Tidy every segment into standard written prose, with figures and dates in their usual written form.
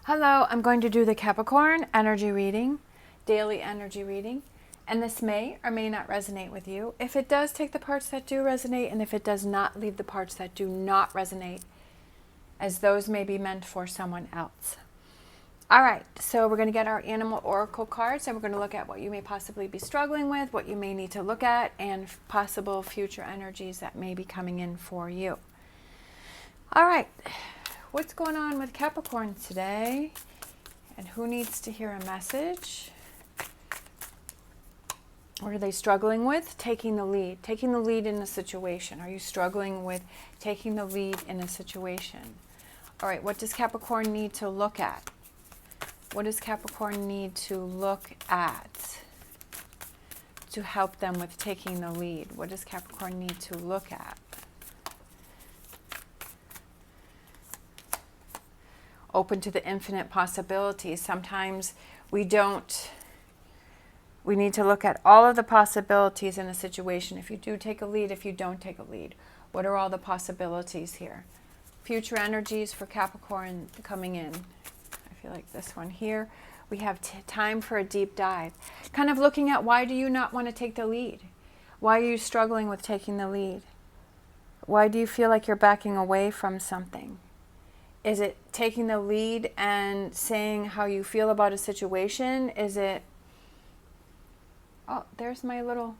Hello, I'm going to do the Capricorn energy reading, daily energy reading, and this may or may not resonate with you. If it does, take the parts that do resonate, and if it does not, leave the parts that do not resonate, as those may be meant for someone else. All right, so we're going to get our animal oracle cards, and we're going to look at what you may possibly be struggling with, what you may need to look at, and possible future energies that may be coming in for you. All right. What's going on with Capricorn today? And who needs to hear a message? What are they struggling with? Taking the lead. Taking the lead in a situation. Are you struggling with taking the lead in a situation? All right, what does Capricorn need to look at? What does Capricorn need to look at to help them with taking the lead? What does Capricorn need to look at? Open to the infinite possibilities. Sometimes we need to look at all of the possibilities in a situation. If you do take a lead, if you don't take a lead, what are all the possibilities here? Future energies for Capricorn coming in. I feel like this one here. We have time for a deep dive. Kind of looking at, why do you not want to take the lead? Why are you struggling with taking the lead? Why do you feel like you're backing away from something? Is it taking the lead and saying how you feel about a situation? Is it, oh, there's my little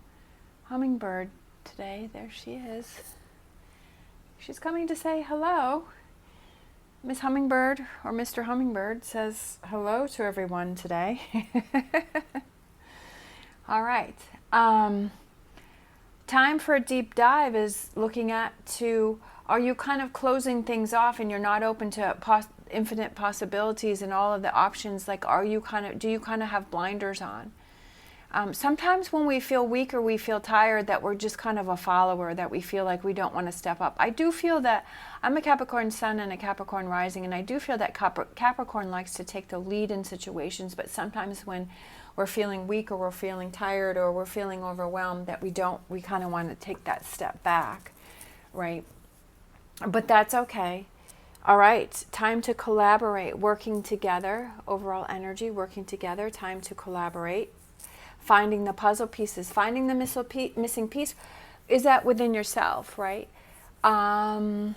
hummingbird today. There she is. She's coming to say hello. Miss Hummingbird or Mr. Hummingbird says hello to everyone today. All right. Time for a deep dive is looking at are you kind of closing things off and you're not open to infinite possibilities and all of the options? Like, do you kind of have blinders on? Sometimes when we feel weak or we feel tired, that we're just kind of a follower, that we feel like we don't want to step up. I do feel that I'm a Capricorn sun and a Capricorn rising, and I do feel that Capricorn likes to take the lead in situations, but sometimes when we're feeling weak or we're feeling tired or we're feeling overwhelmed, that we kind of want to take that step back, right? But that's okay. All right, time to collaborate, working together, overall energy, working together, time to collaborate, finding the puzzle pieces, finding the missing piece. Is that within yourself, right? Do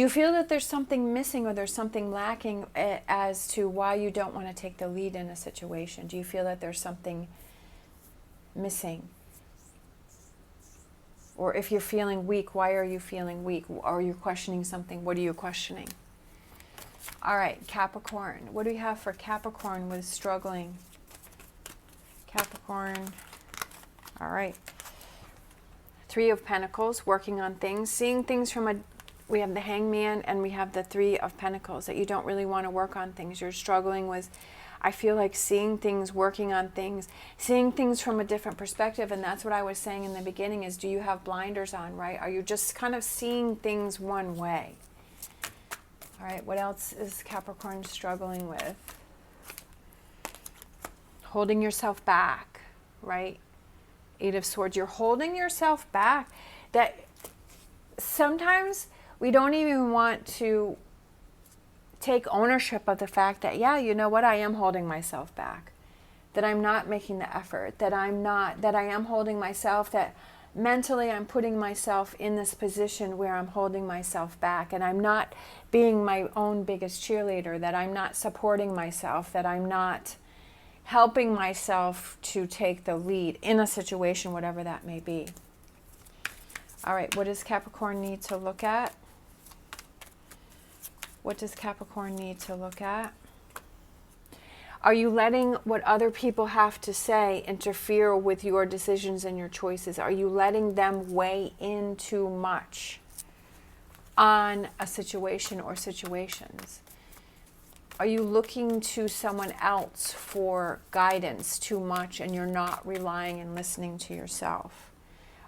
you feel that there's something missing or there's something lacking as to why you don't want to take the lead in a situation? Do you feel that there's something missing? Or if you're feeling weak, why are you feeling weak? Are you questioning something? What are you questioning? All right, Capricorn. What do we have for Capricorn with struggling? Capricorn. All right. Three of Pentacles, working on things, seeing things from we have the Hangman and we have the Three of Pentacles, that you don't really want to work on things. You're struggling with, I feel like, seeing things, working on things, seeing things from a different perspective. And that's what I was saying in the beginning is, do you have blinders on, right? Are you just kind of seeing things one way? All right, what else is Capricorn struggling with? Holding yourself back, right? Eight of Swords, you're holding yourself back. That sometimes we don't even want to take ownership of the fact that, yeah, you know what, I am holding myself back, that I'm not making the effort, that I am holding myself, that mentally I'm putting myself in this position where I'm holding myself back, and I'm not being my own biggest cheerleader, that I'm not supporting myself, that I'm not helping myself to take the lead in a situation, whatever that may be. All right, what does Capricorn need to look at? What does Capricorn need to look at? Are you letting what other people have to say interfere with your decisions and your choices? Are you letting them weigh in too much on a situation or situations? Are you looking to someone else for guidance too much and you're not relying and listening to yourself?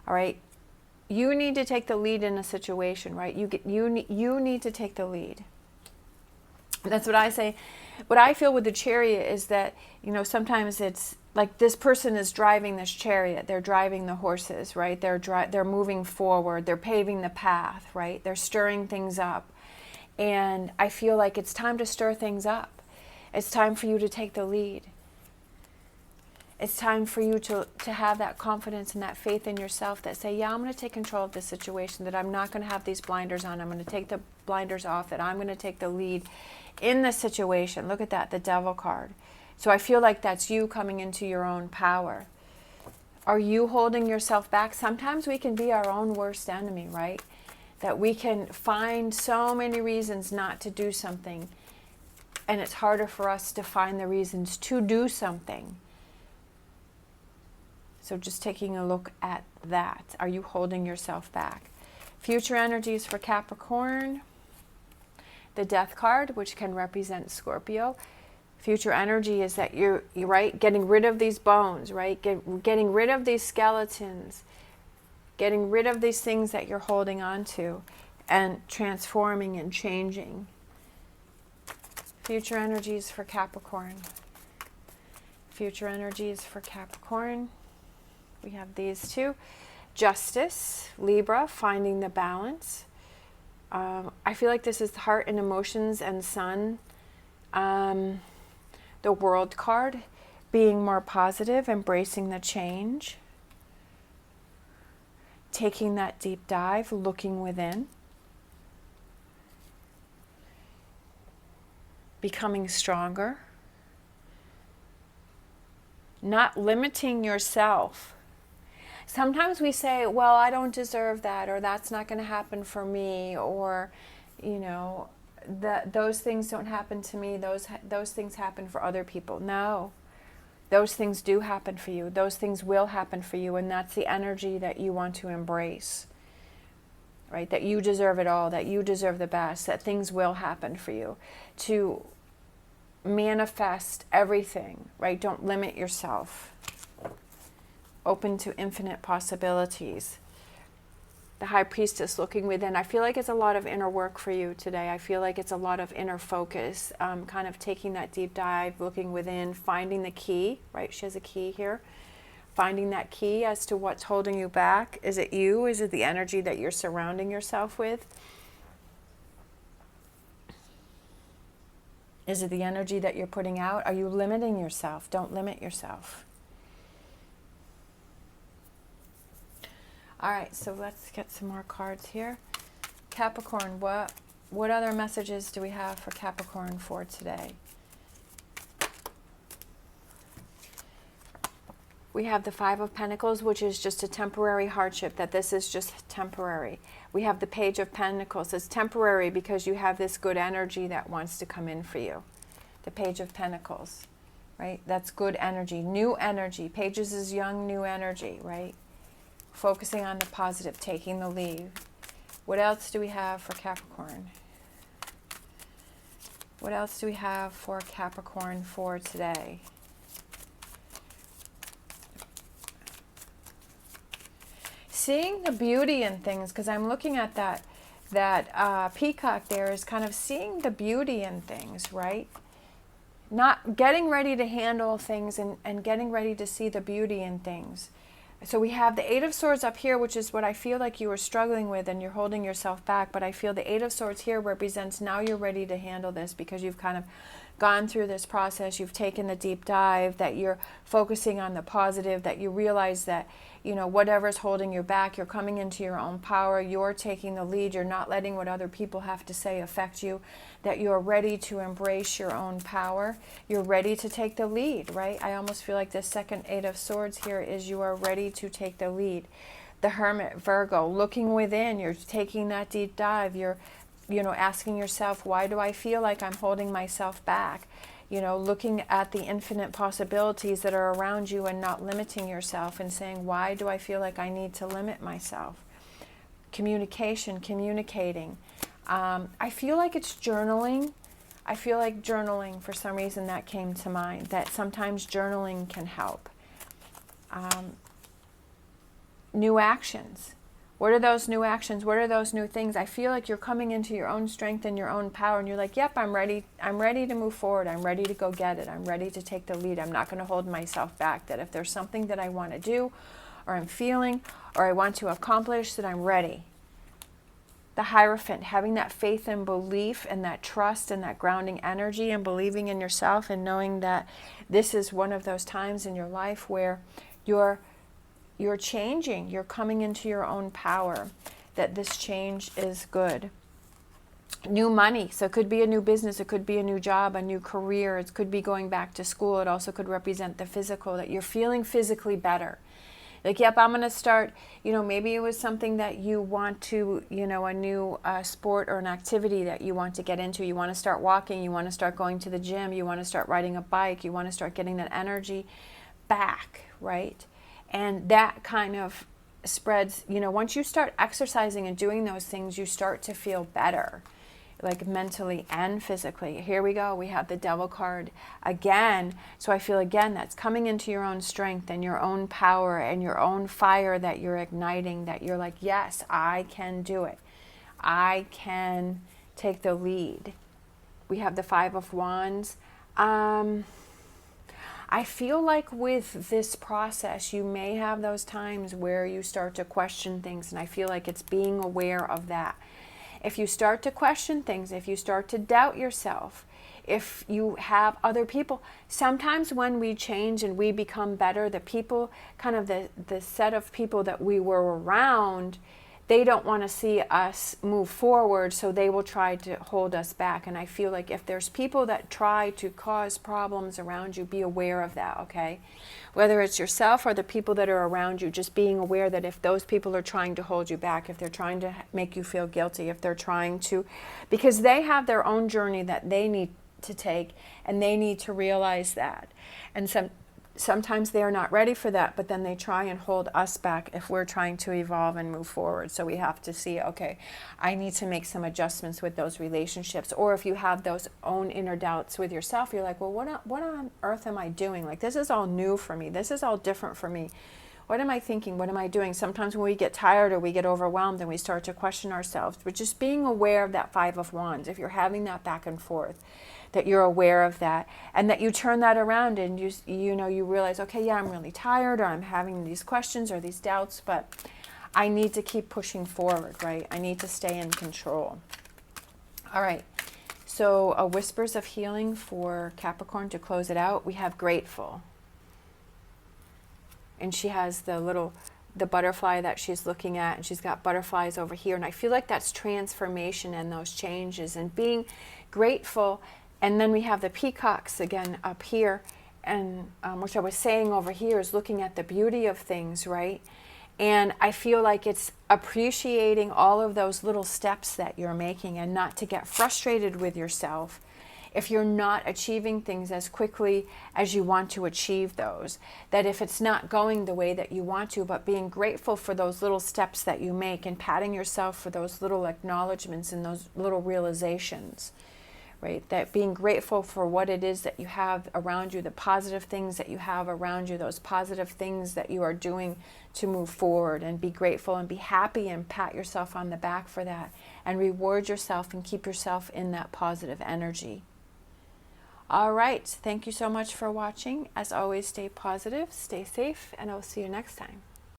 All right. You need to take the lead in a situation, right? You need to take the lead. That's what I say. What I feel with the Chariot is that, sometimes it's like this person is driving this chariot. They're driving the horses, right? They're moving forward. They're paving the path, right? They're stirring things up. And I feel like it's time to stir things up. It's time for you to take the lead. It's time for you to have that confidence and that faith in yourself that say, yeah, I'm going to take control of this situation, that I'm not going to have these blinders on. I'm going to take the blinders off, that I'm going to take the lead in the situation. Look at that, the Devil card. So I feel like that's you coming into your own power. Are you holding yourself back? Sometimes we can be our own worst enemy, right? That we can find so many reasons not to do something, and it's harder for us to find the reasons to do something. So just taking a look at that. Are you holding yourself back? Future energies for Capricorn. The Death card, which can represent Scorpio. Future energy is that you're right, getting rid of these bones, right? Getting rid of these skeletons. Getting rid of these things that you're holding on to and transforming and changing. Future energies for Capricorn. Future energies for Capricorn. We have these two. Justice, Libra, finding the balance. I feel like this is heart and emotions and sun. The World card, being more positive, embracing the change. Taking that deep dive, looking within. Becoming stronger. Not limiting yourself. Sometimes we say, well, I don't deserve that, or that's not going to happen for me, or, you know, those things don't happen to me, those things happen for other people. No, those things do happen for you. Those things will happen for you, and that's the energy that you want to embrace, right? That you deserve it all, that you deserve the best, that things will happen for you. To manifest everything, right? Don't limit yourself. Open to infinite possibilities. The High Priestess, looking within. I feel like it's a lot of inner work for you today. I feel like it's a lot of inner focus, kind of taking that deep dive, looking within, finding the key, right? She has a key here. Finding that key as to what's holding you back. Is it you? Is it the energy that you're surrounding yourself with? Is it the energy that you're putting out? Are you limiting yourself? Don't limit yourself. All right, so let's get some more cards here. Capricorn, what other messages do we have for Capricorn for today? We have the Five of Pentacles, which is just a temporary hardship, that this is just temporary. We have the Page of Pentacles. It's temporary because you have this good energy that wants to come in for you. The Page of Pentacles, right? That's good energy, new energy. Pages is young, new energy, right? Focusing on the positive, taking the lead. What else do we have for Capricorn? What else do we have for Capricorn for today? Seeing the beauty in things, because I'm looking at that peacock there, is kind of seeing the beauty in things, right? Not getting ready to handle things and getting ready to see the beauty in things. So we have the Eight of Swords up here, which is what I feel like you were struggling with and you're holding yourself back. But I feel the Eight of Swords here represents now you're ready to handle this because you've kind of gone through this process. You've taken the deep dive, that you're focusing on the positive, that you realize that, you know, whatever's holding you back, you're coming into your own power. You're taking the lead. You're not letting what other people have to say affect you, that you're ready to embrace your own power. You're ready to take the lead, right? I almost feel like the second Eight of Swords here is you are ready to take the lead. The Hermit, Virgo, looking within, you're taking that deep dive. You're, you know, asking yourself, why do I feel like I'm holding myself back? You know, looking at the infinite possibilities that are around you and not limiting yourself and saying, why do I feel like I need to limit myself? Communication, communicating. I feel like it's journaling. I feel like journaling, for some reason that came to mind, that sometimes journaling can help. New actions. What are those new actions? What are those new things? I feel like you're coming into your own strength and your own power, and you're like, yep, I'm ready to move forward. I'm ready to go get it. I'm ready to take the lead. I'm not going to hold myself back. That if there's something that I want to do, or I'm feeling, or I want to accomplish, that I'm ready. the Hierophant, having that faith and belief and that trust and that grounding energy and believing in yourself and knowing that this is one of those times in your life where you're changing, you're coming into your own power, that this change is good. New money, so it could be a new business, it could be a new job, a new career, it could be going back to school, it also could represent the physical, that you're feeling physically better. Like, yep, I'm going to start, maybe it was something that you want to, a new sport or an activity that you want to get into. You want to start walking, you want to start going to the gym, you want to start riding a bike, you want to start getting that energy back, right? And that kind of spreads, once you start exercising and doing those things, you start to feel better, like mentally and physically. Here we go. We have the Devil card again. So I feel again that's coming into your own strength and your own power and your own fire that you're igniting, that you're like, yes, I can do it. I can take the lead. We have the Five of Wands. I feel like with this process, you may have those times where you start to question things, and I feel like it's being aware of that. If you start to question things, if you start to doubt yourself, if you have other people, sometimes when we change and we become better, the people, kind of the set of people that we were around, they don't want to see us move forward, so they will try to hold us back. And I feel like if there's people that try to cause problems around you, be aware of that, okay? Whether it's yourself or the people that are around you, just being aware that if those people are trying to hold you back, if they're trying to make you feel guilty, if they're trying to, because they have their own journey that they need to take, and they need to realize that. And sometimes they are not ready for that, but then they try and hold us back if we're trying to evolve and move forward. So we have to see, okay, I need to make some adjustments with those relationships. Or if you have those own inner doubts with yourself, you're like, well, what on earth am I doing? Like, this is all new for me. This is all different for me. What am I thinking? What am I doing? Sometimes when we get tired or we get overwhelmed and we start to question ourselves, but just being aware of that Five of Wands, if you're having that back and forth, that you're aware of that, and that you turn that around and you realize, okay, yeah, I'm really tired, or I'm having these questions or these doubts, but I need to keep pushing forward, right? I need to stay in control. All right, so whispers of healing for Capricorn to close it out. We have grateful. And she has the butterfly that she's looking at, and she's got butterflies over here. And I feel like that's transformation and those changes and being grateful. And then we have the peacocks again up here, and which I was saying over here is looking at the beauty of things, right? And I feel like it's appreciating all of those little steps that you're making, and not to get frustrated with yourself if you're not achieving things as quickly as you want to achieve those. That if it's not going the way that you want to, but being grateful for those little steps that you make and patting yourself for those little acknowledgments and those little realizations. Right? That being grateful for what it is that you have around you, the positive things that you have around you, those positive things that you are doing to move forward, and be grateful and be happy and pat yourself on the back for that, and reward yourself and keep yourself in that positive energy. All right. Thank you so much for watching. As always, stay positive, stay safe, and I'll see you next time.